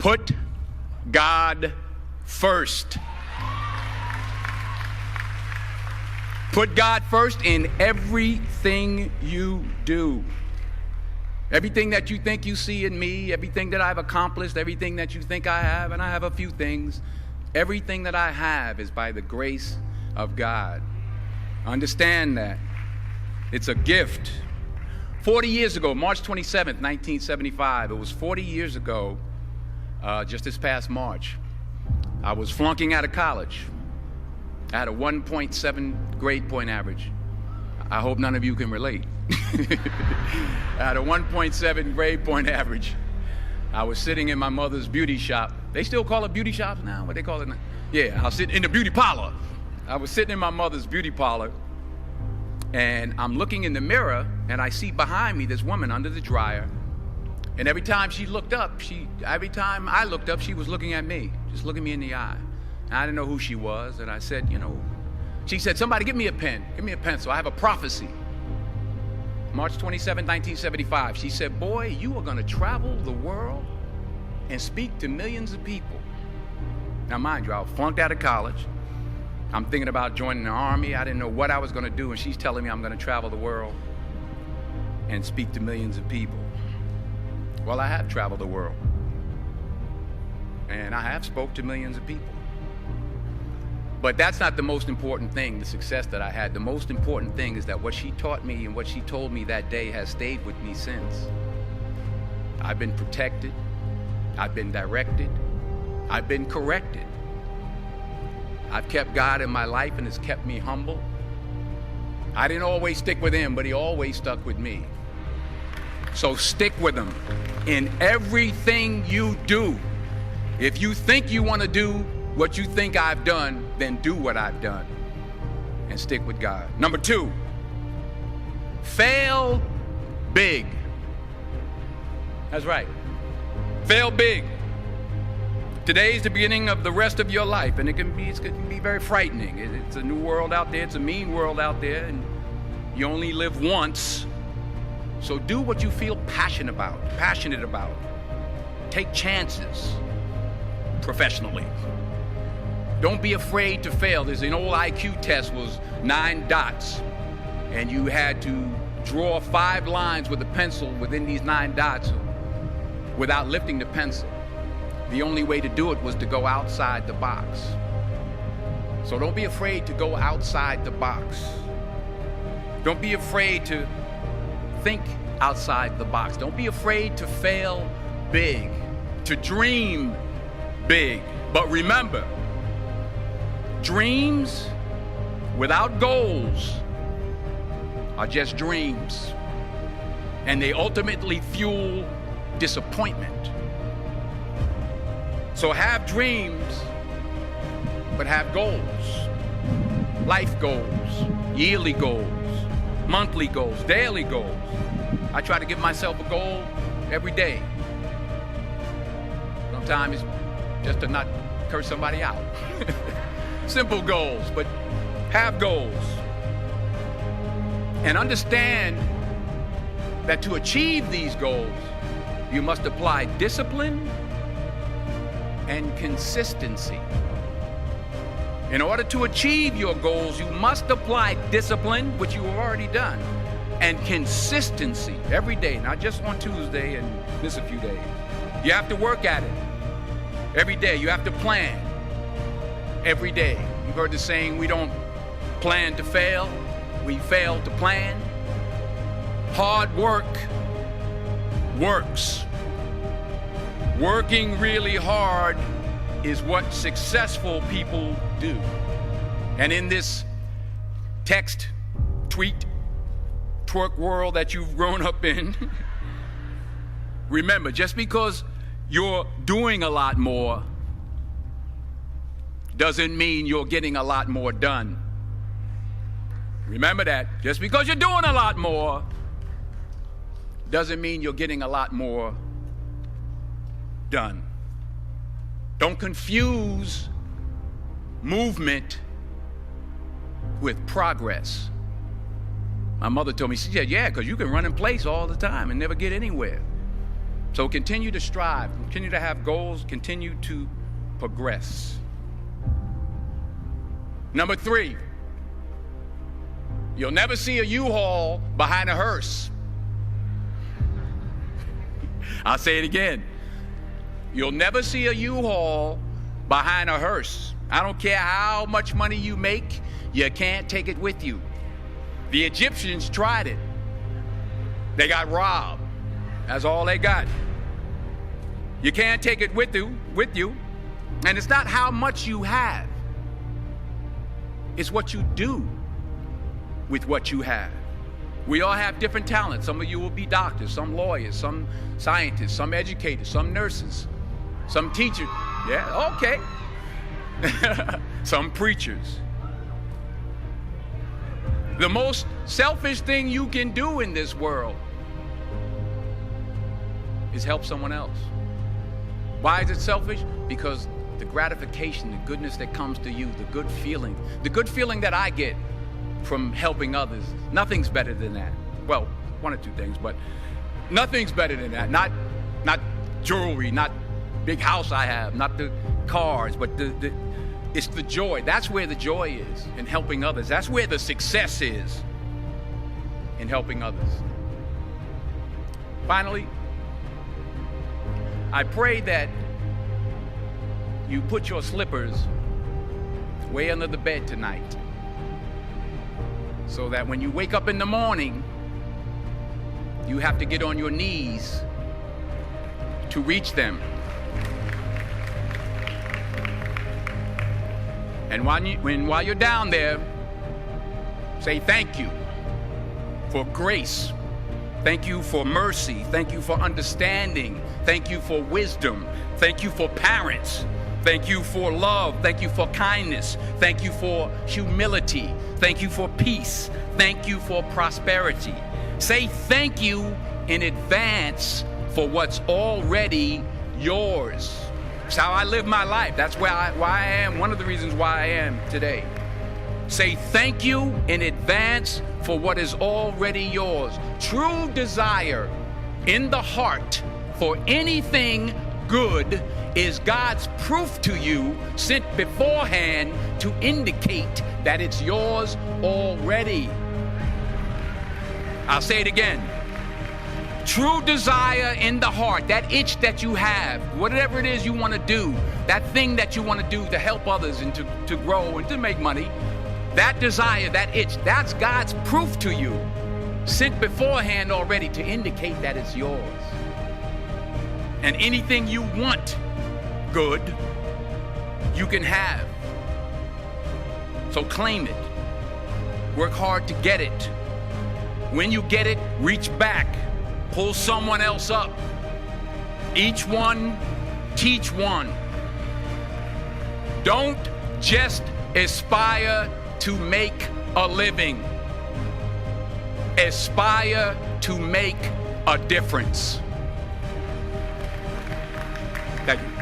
Put God first. Put God first in everything you do. Everything that you think you see in me, everything that I've accomplished, everything that you think I have, and I have a few things, everything that I have is by the grace of God. Understand that. It's a gift. 40 years ago, March 27th, 1975, it was 40 years ago, just this past March, I was flunking out of college. I had a 1.7 grade point average. I hope none of you can relate. I had a 1.7 grade point average. I was sitting in my mother's beauty shop. They still call it beauty shops now? What they call it now? Yeah, I was sitting in the beauty parlor. I was sitting in my mother's beauty parlor, and I'm looking in the mirror, and I see behind me this woman under the dryer. And every time she looked up, every time I looked up, she was looking at me, just looking me in the eye. And I didn't know who she was, and I said, she said, somebody give me a pen, give me a pencil, I have a prophecy. March 27, 1975, she said, boy, you are gonna travel the world and speak to millions of people. Now mind you, I was flunked out of college. I'm thinking about joining the army. I didn't know what I was gonna do, and she's telling me I'm gonna travel the world and speak to millions of people. Well, I have traveled the world, and I have spoke to millions of people. But that's not the most important thing, the success that I had. The most important thing is that what she taught me and what she told me that day has stayed with me since. I've been protected, I've been directed, I've been corrected. I've kept God in my life, and it's kept me humble. I didn't always stick with him, but he always stuck with me. So stick with him in everything you do. If you think you want to do what you think I've done, then do what I've done and stick with God. Number 2, fail big. That's right. Fail big. Today's the beginning of the rest of your life, and it can be very frightening. It's a new world out there. It's a mean world out there, and you only live once. So do what you feel passionate about. Take chances professionally. Don't be afraid to fail. There's an old IQ test, was 9 dots, and you had to draw 5 lines with a pencil within these 9 dots without lifting the pencil. The only way to do it was to go outside the box. So don't be afraid to go outside the box. Don't be afraid to think outside the box. Don't be afraid to fail big, to dream big. But remember, dreams without goals are just dreams, and they ultimately fuel disappointment. So have dreams, but have goals. Life goals, yearly goals, monthly goals, daily goals. I try to give myself a goal every day. Sometimes it's just to not curse somebody out. Simple goals, but have goals. And understand that to achieve these goals, you must apply discipline and consistency. In order to achieve your goals, you must apply discipline, which you have already done, and consistency every day, not just on Tuesday and miss a few days. You have to work at it every day. You have to plan every day. You've heard the saying, we don't plan to fail, we fail to plan. Hard work works. Working really hard is what successful people do. And in this text, tweet, twerk world that you've grown up in, remember, just because you're doing a lot more doesn't mean you're getting a lot more done. Remember that. Just because you're doing a lot more doesn't mean you're getting a lot more done. Don't confuse movement with progress. My mother told me, she said, yeah, because you can run in place all the time and never get anywhere. So continue to strive, continue to have goals, continue to progress. Number 3, you'll never see a U-Haul behind a hearse. I'll say it again. You'll never see a U-Haul behind a hearse. I don't care how much money you make, you can't take it with you. The Egyptians tried it. They got robbed. That's all they got. You can't take it with you. And it's not how much you have. It's what you do with what you have. We all have different talents. Some of you will be doctors, some lawyers, some scientists, some educators, some nurses, some teachers. Yeah, okay. Some preachers. The most selfish thing you can do in this world is help someone else. Why is it selfish? Because the gratification, the goodness that comes to you, the good feeling that I get from helping others, nothing's better than that. Well, one or two things, but nothing's better than that. Not jewelry, not big house I have, not the cars, but it's the joy. That's where the joy is, in helping others. That's where the success is, in helping others. Finally, I pray that you put your slippers way under the bed tonight, so that when you wake up in the morning, you have to get on your knees to reach them. And while you're down there, say thank you for grace. Thank you for mercy. Thank you for understanding. Thank you for wisdom. Thank you for parents. Thank you for love. Thank you for kindness. Thank you for humility. Thank you for peace. Thank you for prosperity. Say thank you in advance for what's already yours. It's how I live my life. That's why I am, one of the reasons why I am today. Say thank you in advance for what is already yours. True desire in the heart for anything good is God's proof to you, sent beforehand to indicate that it's yours already. I'll say it again. True desire in the heart, that itch that you have, whatever it is you want to do, that thing that you want to do to help others and to grow and to make money, that desire, that itch, that's God's proof to you, sent beforehand already to indicate that it's yours. And anything you want good, you can have. So claim it. Work hard to get it. When you get it, reach back. Pull someone else up. Each one, teach one. Don't just aspire to make a living. Aspire to make a difference. Thank you.